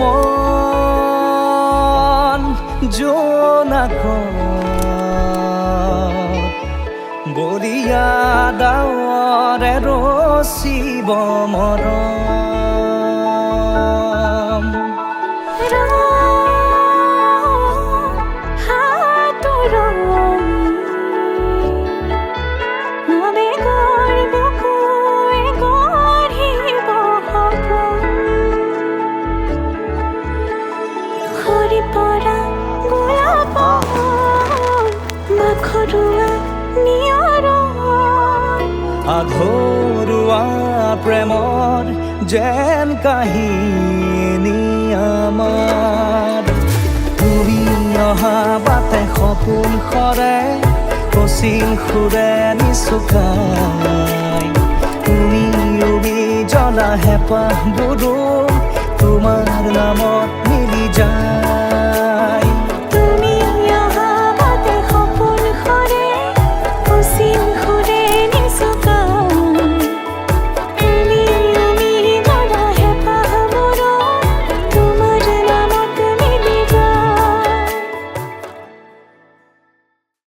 মন জোনাকত বলিয়া ডাৱৰে ৰচিব মৰম আধৰুৱা প্ৰেমৰ যেন কাহিনী আমাৰ তুমি অহা বাটে সপোন সৰে কচিল সুৰে নিচুকাই তুমি উৰি জ্বলা হেঁপাহ বুদো তোমাৰ নামত মিলি যায়